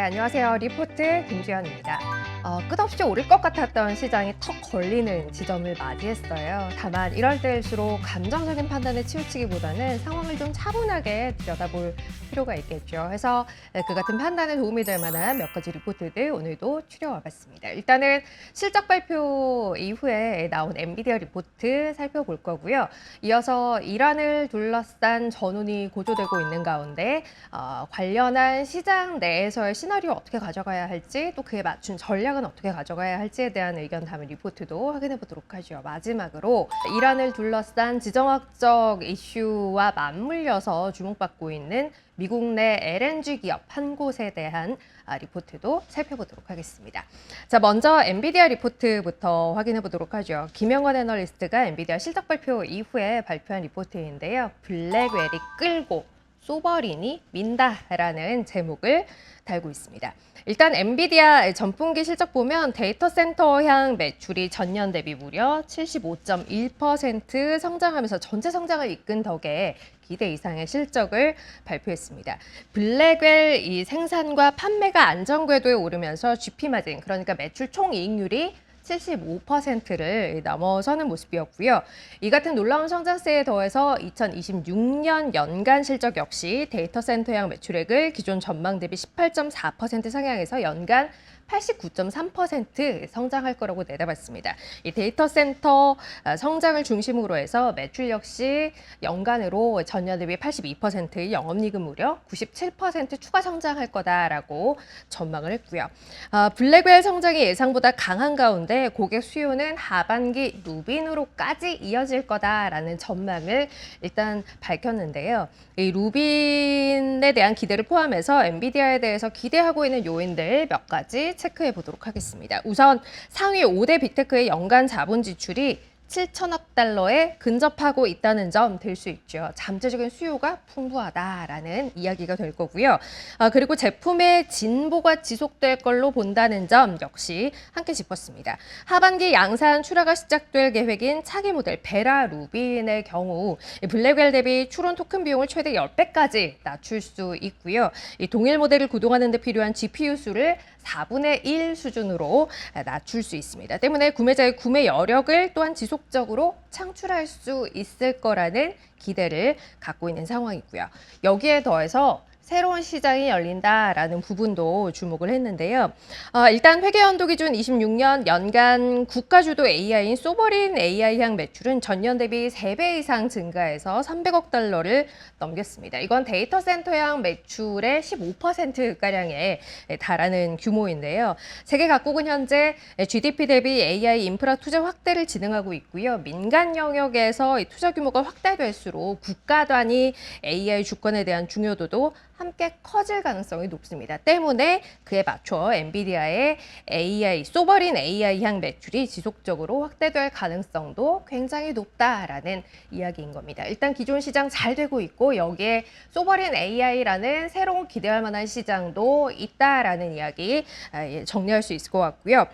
안녕하세요. 리포트 김주현입니다. 끝없이 오를 것 같았던 시장이 턱 걸리는 지점을 맞이했어요. 다만 이럴 때일수록 감정적인 판단에 치우치기보다는 상황을 좀 차분하게 들여다볼 필요가 있겠죠. 해서 그 같은 판단에 도움이 될 만한 몇 가지 리포트들 오늘도 추려와봤습니다. 일단은 실적 발표 이후에 나온 엔비디아 리포트 살펴볼 거고요. 이어서 이란을 둘러싼 전운이 고조되고 있는 가운데 관련한 시장 내에서의 시나리오 어떻게 가져가야 할지, 또 그에 맞춘 전략은 어떻게 가져가야 할지에 대한 의견 담은 리포트도 확인해 보도록 하죠. 마지막으로 이란을 둘러싼 지정학적 이슈와 맞물려서 주목받고 있는 미국 내 LNG 기업 한 곳에 대한 리포트도 살펴보도록 하겠습니다. 자, 먼저 엔비디아 리포트부터 확인해 보도록 하죠. 김영건 애널리스트가 엔비디아 실적 발표 이후에 발표한 리포트인데요. 블랙웰이 끌고 소버린이 민다라는 제목을 달고 있습니다. 일단 엔비디아 전분기 실적 보면 데이터 센터향 매출이 전년 대비 무려 75.1% 성장하면서 전체 성장을 이끈 덕에 기대 이상의 실적을 발표했습니다. 블랙웰 이 생산과 판매가 안정 궤도에 오르면서 GP 마진, 그러니까 매출 총이익률이 75%를 넘어서는 모습이었고요. 이 같은 놀라운 성장세에 더해서 2026년 연간 실적 역시 데이터 센터향 매출액을 기존 전망 대비 18.4% 상향해서 연간 89.3% 성장할 거라고 내다봤습니다. 이 데이터 센터 성장을 중심으로 해서 매출 역시 연간으로 전년 대비 82%, 영업이익은 무려 97% 추가 성장할 거다라고 전망을 했고요. 블랙웰 성장이 예상보다 강한 가운데 고객 수요는 하반기 루빈으로까지 이어질 거다라는 전망을 일단 밝혔는데요. 이 루빈에 대한 기대를 포함해서 엔비디아에 대해서 기대하고 있는 요인들 몇 가지 체크해 보도록 하겠습니다. 우선 상위 5대 빅테크의 연간 자본 지출이 7천억 달러에 근접하고 있다는 점 들 수 있죠. 잠재적인 수요가 풍부하다라는 이야기가 될 거고요. 그리고 제품의 진보가 지속될 걸로 본다는 점 역시 함께 짚었습니다. 하반기 양산 출하가 시작될 계획인 차기 모델 베라 루빈의 경우 블랙웰 대비 추론 토큰 비용을 최대 10배까지 낮출 수 있고요. 이 동일 모델을 구동하는 데 필요한 GPU 수를 4분의 1 수준으로 낮출 수 있습니다. 때문에 구매자의 구매 여력을 또한 지속적으로 창출할 수 있을 거라는 기대를 갖고 있는 상황이고요. 여기에 더해서 새로운 시장이 열린다라는 부분도 주목을 했는데요. 일단 회계연도 기준 26년 연간 국가주도 AI인 소버린 AI향 매출은 전년 대비 3배 이상 증가해서 300억 달러를 넘겼습니다. 이건 데이터 센터향 매출의 15%가량에 달하는 규모인데요. 세계 각국은 현재 GDP 대비 AI 인프라 투자 확대를 진행하고 있고요. 민간 영역에서 이 투자 규모가 확대될수록 국가 단위 AI 주권에 대한 중요도도 함께 커질 가능성이 높습니다. 때문에 그에 맞춰 엔비디아의 소버린 AI향 매출이 지속적으로 확대될 가능성도 굉장히 높다라는 이야기인 겁니다. 일단 기존 시장 잘 되고 있고 여기에 소버린 AI라는 새로운 기대할 만한 시장도 있다라는 이야기 정리할 수 있을 것 같고요.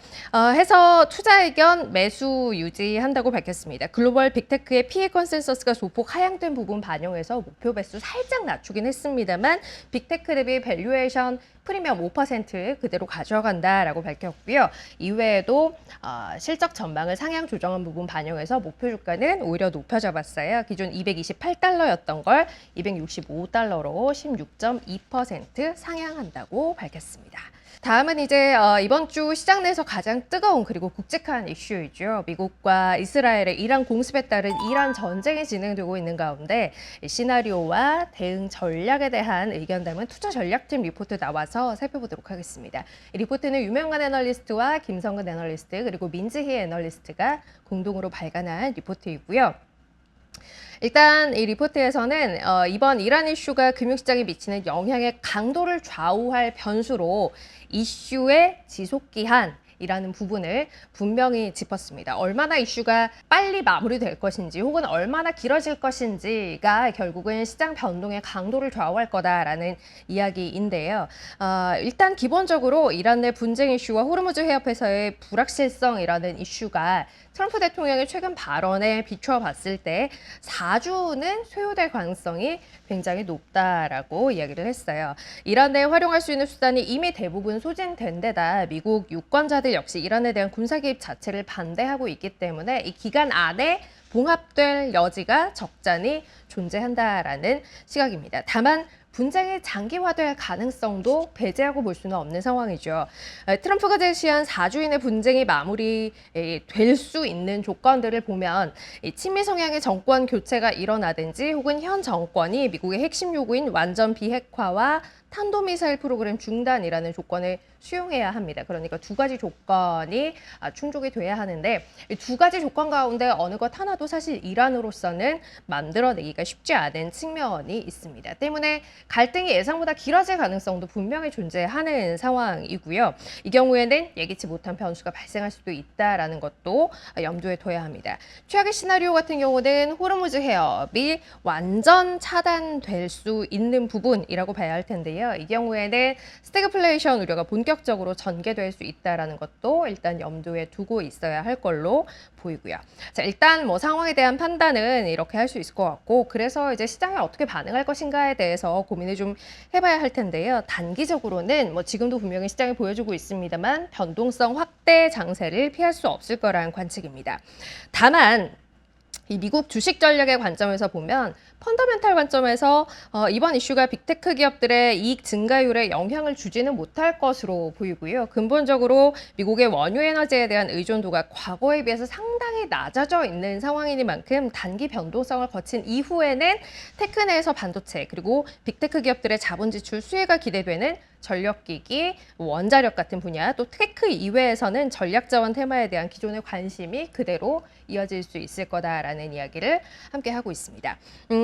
해서 투자 의견 매수 유지한다고 밝혔습니다. 글로벌 빅테크의 PE 컨센서스가 소폭 하향된 부분 반영해서 목표 배수 살짝 낮추긴 했습니다만 빅테크 대비 밸류에이션 프리미엄 5% 그대로 가져간다라고 밝혔고요. 이외에도 실적 전망을 상향 조정한 부분 반영해서 목표 주가는 오히려 높여잡았어요. 기존 228달러였던 걸 265달러로 16.2% 상향한다고 밝혔습니다. 다음은 이제 이번 주 시장 내에서 가장 뜨거운 그리고 굵직한 이슈이죠. 미국과 이스라엘의 이란 공습에 따른 이란 전쟁이 진행되고 있는 가운데 시나리오와 대응 전략에 대한 의견 담은 투자 전략팀 리포트 나와서 살펴보도록 하겠습니다. 이 리포트는 유명한 애널리스트와 김성근 애널리스트 그리고 민지희 애널리스트가 공동으로 발간한 리포트이고요. 일단 이 리포트에서는 이번 이란 이슈가 금융시장에 미치는 영향의 강도를 좌우할 변수로 이슈의 지속기한, 이라는 부분을 분명히 짚었습니다. 얼마나 이슈가 빨리 마무리될 것인지 혹은 얼마나 길어질 것인지가 결국은 시장 변동의 강도를 좌우할 거다라는 이야기인데요. 일단 기본적으로 이란 내 분쟁 이슈와 호르무즈 해협에서의 불확실성이라는 이슈가 트럼프 대통령의 최근 발언에 비춰봤을 때 4주는 소요될 가능성이 굉장히 높다라고 이야기를 했어요. 이란 내에 활용할 수 있는 수단이 이미 대부분 소진된 데다 미국 유권자들 역시 이란에 대한 군사 개입 자체를 반대하고 있기 때문에 이 기간 안에 봉합될 여지가 적잖이 존재한다라는 시각입니다. 다만 분쟁이 장기화될 가능성도 배제하고 볼 수는 없는 상황이죠. 트럼프가 제시한 4주인의 분쟁이 마무리될 수 있는 조건들을 보면 친미 성향의 정권 교체가 일어나든지 혹은 현 정권이 미국의 핵심 요구인 완전 비핵화와 탄도미사일 프로그램 중단이라는 조건을 수용해야 합니다. 그러니까 두 가지 조건이 충족이 돼야 하는데 이 두 가지 조건 가운데 어느 것 하나도 사실 이란으로서는 만들어내기가 쉽지 않은 측면이 있습니다. 때문에 갈등이 예상보다 길어질 가능성도 분명히 존재하는 상황이고요. 이 경우에는 예기치 못한 변수가 발생할 수도 있다라는 것도 염두에 둬야 합니다. 최악의 시나리오 같은 경우는 호르무즈 해협이 완전 차단될 수 있는 부분이라고 봐야 할 텐데요. 이 경우에는 스태그플레이션 우려가 본격적으로 전개될 수 있다는 것도 일단 염두에 두고 있어야 할 걸로 보이고요. 자, 일단 뭐 상황에 대한 판단은 이렇게 할 수 있을 것 같고 그래서 이제 시장이 어떻게 반응할 것인가에 대해서 고민을 좀 해봐야 할 텐데요. 단기적으로는 뭐 지금도 분명히 시장이 보여주고 있습니다만 변동성 확대 장세를 피할 수 없을 거라는 관측입니다. 다만 이 미국 주식 전략의 관점에서 보면 펀더멘탈 관점에서 이번 이슈가 빅테크 기업들의 이익 증가율에 영향을 주지는 못할 것으로 보이고요. 근본적으로 미국의 원유 에너지에 대한 의존도가 과거에 비해서 상당히 낮아져 있는 상황이니만큼 단기 변동성을 거친 이후에는 테크 내에서 반도체 그리고 빅테크 기업들의 자본 지출 수혜가 기대되는 전력기기, 원자력 같은 분야, 또 테크 이외에서는 전략자원 테마에 대한 기존의 관심이 그대로 이어질 수 있을 거다라는 이야기를 함께 하고 있습니다.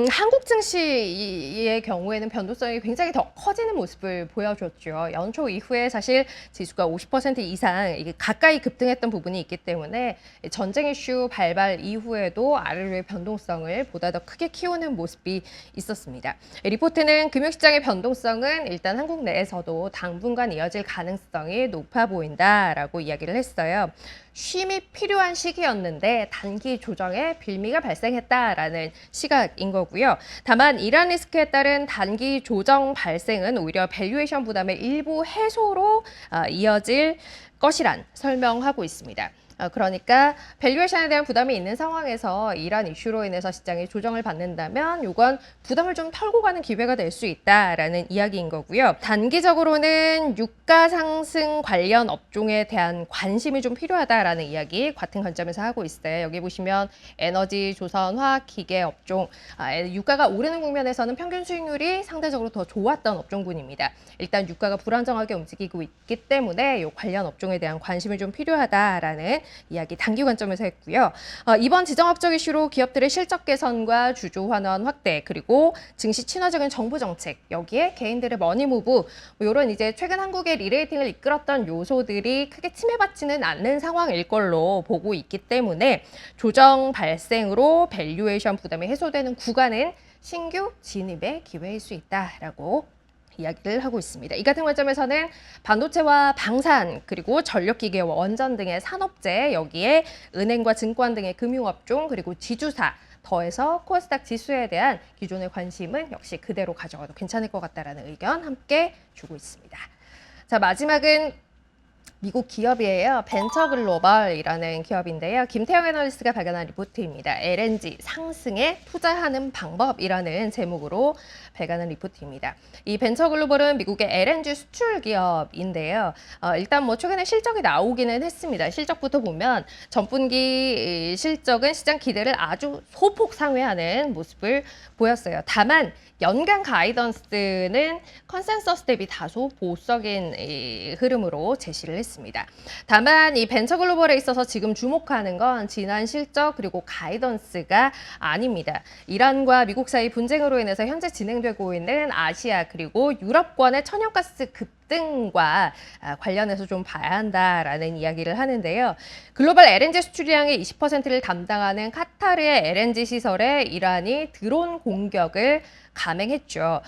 한국 증시의 경우에는 변동성이 굉장히 더 커지는 모습을 보여줬죠. 연초 이후에 사실 지수가 50% 이상 이게 가까이 급등했던 부분이 있기 때문에 전쟁 이슈 발발 이후에도 아래로의 변동성을 보다 더 크게 키우는 모습이 있었습니다. 리포트는 금융시장의 변동성은 일단 한국 내에서도 당분간 이어질 가능성이 높아 보인다라고 이야기를 했어요. 쉼이 필요한 시기였는데 단기 조정에 빌미가 발생했다라는 시각인 거고요. 다만 이란 리스크에 따른 단기 조정 발생은 오히려 밸류에이션 부담의 일부 해소로 이어질 것이란 설명하고 있습니다. 그러니까 밸류에이션에 대한 부담이 있는 상황에서 이란 이슈로 인해서 시장이 조정을 받는다면 이건 부담을 좀 털고 가는 기회가 될 수 있다라는 이야기인 거고요. 단기적으로는 유가 상승 관련 업종에 대한 관심이 좀 필요하다라는 이야기 같은 관점에서 하고 있어요. 여기 보시면 에너지, 조선, 화학, 기계 업종 유가가 오르는 국면에서는 평균 수익률이 상대적으로 더 좋았던 업종군입니다. 일단 유가가 불안정하게 움직이고 있기 때문에 이 관련 업종에 대한 관심이 좀 필요하다라는 이야기 단기 관점에서 했고요. 이번 지정학적 이슈로 기업들의 실적 개선과 주주 환원 확대 그리고 증시 친화적인 정부 정책 여기에 개인들의 머니무브 이런 이제 최근 한국의 리레이팅을 이끌었던 요소들이 크게 침해받지는 않는 상황일 걸로 보고 있기 때문에 조정 발생으로 밸류에이션 부담이 해소되는 구간은 신규 진입의 기회일 수 있다라고 이야기를 하고 있습니다. 이 같은 관점에서는 반도체와 방산 그리고 전력기계와 원전 등의 산업재 여기에 은행과 증권 등의 금융업종 그리고 지주사 더해서 코스닥 지수에 대한 기존의 관심은 역시 그대로 가져가도 괜찮을 것 같다라는 의견 함께 주고 있습니다. 자, 마지막은 미국 기업이에요. 벤처글로벌이라는 기업인데요. 김태형 애널리스트가 발간한 리포트입니다. LNG 상승에 투자하는 방법이라는 제목으로 발간한 리포트입니다. 이 벤처글로벌은 미국의 LNG 수출 기업인데요. 일단 뭐 최근에 실적이 나오기는 했습니다. 실적부터 보면 전분기 실적은 시장 기대를 아주 소폭 상회하는 모습을 보였어요. 다만 연간 가이던스는 컨센서스 대비 다소 보수적인 흐름으로 제시를 했습니다. 다만 이 벤처글로벌에 있어서 지금 주목하는 건 지난 실적 그리고 가이던스가 아닙니다. 이란과 미국 사이 분쟁으로 인해서 현재 진행되고 있는 아시아 그리고 유럽권의 천연가스 급등과 관련해서 좀 봐야 한다라는 이야기를 하는데요. 글로벌 LNG 수출량의 20%를 담당하는 카타르의 LNG 시설에 이란이 드론 공격을 감행했죠.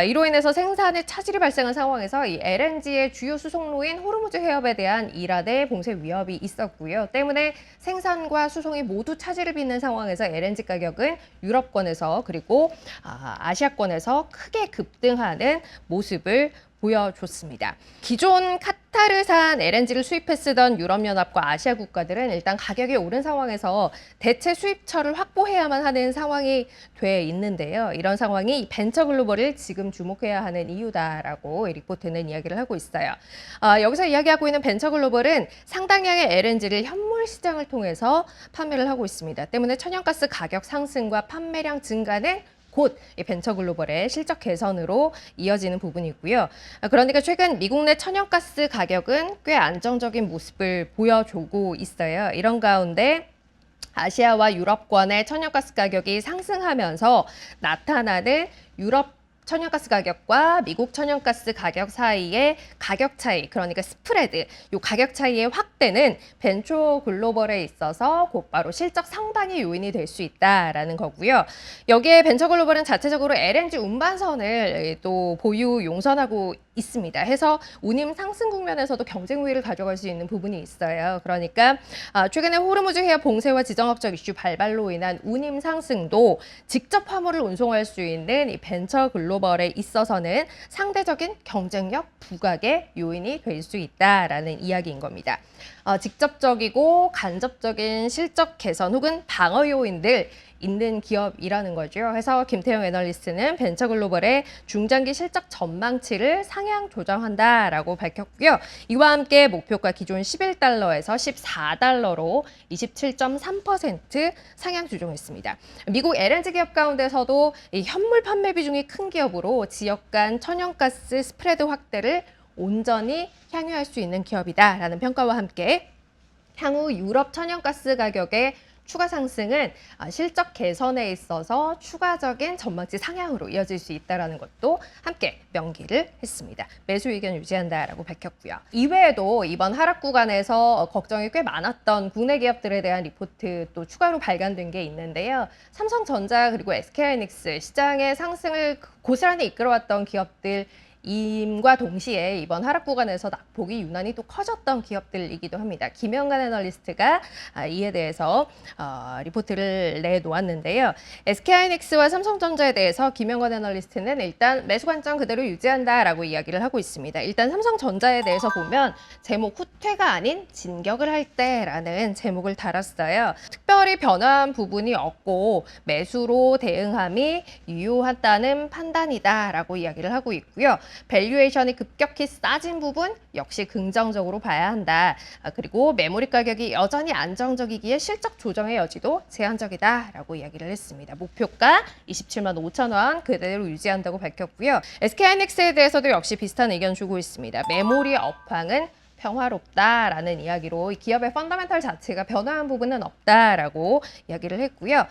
이로 인해서 생산에 차질이 발생한 상황에서 이 LNG의 주요 수송로인 호르무즈 해협에 대한 이란의 봉쇄 위협이 있었고요. 때문에 생산과 수송이 모두 차질을 빚는 상황에서 LNG 가격은 유럽권에서 그리고 아시아권에서 크게 급등하는 모습을 보여줬습니다. 기존 카타르산 LNG를 수입해 쓰던 유럽연합과 아시아 국가들은 일단 가격이 오른 상황에서 대체 수입처를 확보해야만 하는 상황이 돼 있는데요. 이런 상황이 벤처글로벌을 지금 주목해야 하는 이유다라고 리포트는 이야기를 하고 있어요. 여기서 이야기하고 있는 벤처글로벌은 상당량의 LNG를 현물 시장을 통해서 판매를 하고 있습니다. 때문에 천연가스 가격 상승과 판매량 증가는 곧 이 벤처글로벌의 실적 개선으로 이어지는 부분이고요. 그러니까 최근 미국 내 천연가스 가격은 꽤 안정적인 모습을 보여주고 있어요. 이런 가운데 아시아와 유럽권의 천연가스 가격이 상승하면서 나타나는 유럽 천연가스 가격과 미국 천연가스 가격 사이의 가격 차이, 그러니까 스프레드, 이 가격 차이의 확대는 벤처글로벌에 있어서 곧바로 실적 상반의 요인이 될 수 있다라는 거고요. 여기에 벤처글로벌은 자체적으로 LNG 운반선을 또 보유 용선하고 있습니다. 해서 운임 상승 국면에서도 경쟁 우위를 가져갈 수 있는 부분이 있어요. 그러니까 최근에 호르무즈 해협 봉쇄와 지정학적 이슈 발발로 인한 운임 상승도 직접 화물을 운송할 수 있는 이 벤처글로벌에 있어서는 상대적인 경쟁력 부각의 요인이 될 수 있다라는 이야기인 겁니다. 직접적이고 간접적인 실적 개선 혹은 방어 요인들 있는 기업이라는 거죠. 그래서 김태형 애널리스트는 벤처글로벌의 중장기 실적 전망치를 상향 조정한다라고 밝혔고요. 이와 함께 목표가 기존 11달러에서 14달러로 27.3% 상향 조정했습니다. 미국 LNG 기업 가운데서도 이 현물 판매 비중이 큰 기업으로 지역 간 천연가스 스프레드 확대를 온전히 향유할 수 있는 기업이다라는 평가와 함께 향후 유럽 천연가스 가격의 추가 상승은 실적 개선에 있어서 추가적인 전망치 상향으로 이어질 수 있다는 것도 함께 명기를 했습니다. 매수 의견 유지한다라고 밝혔고요. 이외에도 이번 하락 구간에서 걱정이 꽤 많았던 국내 기업들에 대한 리포트 또 추가로 발간된 게 있는데요. 삼성전자 그리고 SK하이닉스 시장의 상승을 고스란히 이끌어왔던 기업들 임과 동시에 이번 하락 구간에서 낙폭이 유난히 또 커졌던 기업들이기도 합니다. 김영관 애널리스트가 이에 대해서 리포트를 내놓았는데요. SK하이닉스와 삼성전자에 대해서 김영관 애널리스트는 일단 매수 관점 그대로 유지한다라고 이야기를 하고 있습니다. 일단 삼성전자에 대해서 보면 제목 후퇴가 아닌 진격을 할 때라는 제목을 달았어요. 특별히 변화한 부분이 없고 매수로 대응함이 유효하다는 판단이다라고 이야기를 하고 있고요. 밸류에이션이 급격히 싸진 부분 역시 긍정적으로 봐야 한다. 그리고 메모리 가격이 여전히 안정적이기에 실적 조정의 여지도 제한적이다라고 이야기를 했습니다. 목표가 27만 5천 원 그대로 유지한다고 밝혔고요. SK하이닉스에 대해서도 역시 비슷한 의견 주고 있습니다. 메모리 업황은 평화롭다라는 이야기로 이 기업의 펀더멘털 자체가 변화한 부분은 없다라고 이야기를 했고요.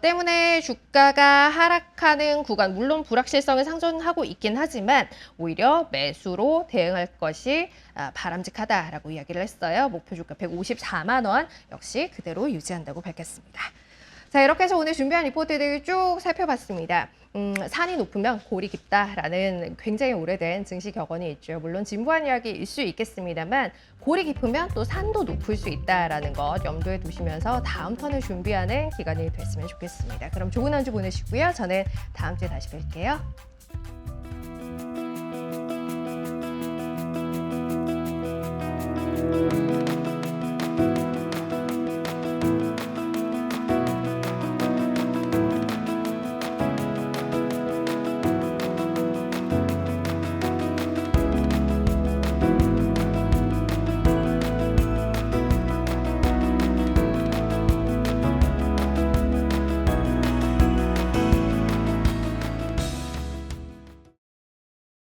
때문에 주가가 하락하는 구간, 물론 불확실성을 상존하고 있긴 하지만 오히려 매수로 대응할 것이 바람직하다라고 이야기를 했어요. 목표 주가 154만 원 역시 그대로 유지한다고 밝혔습니다. 자, 이렇게 해서 오늘 준비한 리포트들 쭉 살펴봤습니다. 산이 높으면 골이 깊다라는 굉장히 오래된 증시 격언이 있죠. 물론 진부한 이야기일 수 있겠습니다만 골이 깊으면 또 산도 높을 수 있다라는 것 염두에 두시면서 다음 턴을 준비하는 기간이 됐으면 좋겠습니다. 그럼 좋은 한 주 보내시고요. 저는 다음 주에 다시 뵐게요.